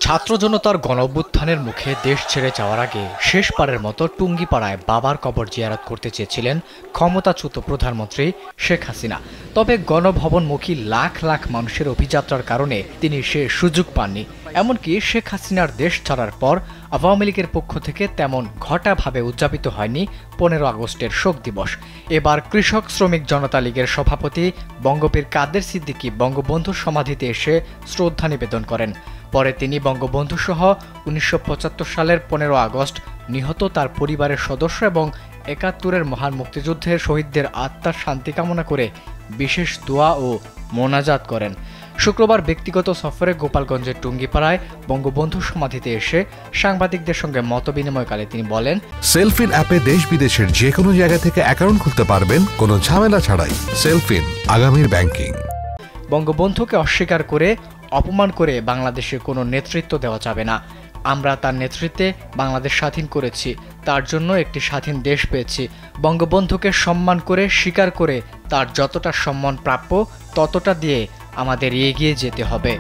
ছাত্র জনতার গণঅভ্যুত্থানের মুখে দেশ ছেড়ে যাওয়ার আগে শেষবারের মতো টুঙ্গিপাড়ায় বাবার কবর জিয়ারত করতে চেয়েছিলেন ক্ষমতাচ্যুত প্রধানমন্ত্রী শেখ হাসিনা। তবে গণভবনমুখী লাখ লাখ মানুষের অভিযাত্রার কারণে তিনি সে সুযোগ পাননি। এমনকি শেখ হাসিনার দেশ ছাড়ার পর আওয়ামী লীগের পক্ষ থেকে তেমন ঘটাভাবে উদযাপিত হয়নি 15 আগস্টের শোক দিবস। এবার কৃষক শ্রমিক জনতা লীগের সভাপতি বঙ্গবীর কাদের সিদ্দিকী বঙ্গবন্ধুর সমাধিতে এসে শ্রদ্ধা নিবেদন করেন। পরে তিনি বঙ্গবন্ধুসহ 1975 সালের 15 আগস্ট নিহত তার পরিবারের সদস্য এবং 71-এর মহান মুক্তিযুদ্ধের শহীদদের আত্মার শান্তি কামনা করে বিশেষ দোয়া ও মোনাজাত করেন। শুক্রবার ব্যক্তিগত সফরে গোপালগঞ্জের টুঙ্গিপাড়ায় বঙ্গবন্ধুর সমাধিতে এসে সাংবাদিকদের সঙ্গে মতবিনিময়কালে তিনি বলেন, সেলফিন অ্যাপে দেশ বিদেশের যে কোনো জায়গা থেকে অ্যাকাউন্ট খুলতে পারবেন কোনো ঝামেলা ছাড়াই। সেলফিন, আগামীর ব্যাংকিং। বঙ্গবন্ধুকে অস্বীকার করে অপমান করে বাংলাদেশে কোনো নেতৃত্ব দেওয়া যাবে না। আমরা তার নেতৃত্বে বাংলাদেশ স্বাধীন করেছি, তার জন্য একটি স্বাধীন দেশ পেয়েছি। বঙ্গবন্ধুকে সম্মান করে স্বীকার করে তার যতটা সম্মান প্রাপ্য ততটা দিয়ে আমাদের এগিয়ে যেতে হবে।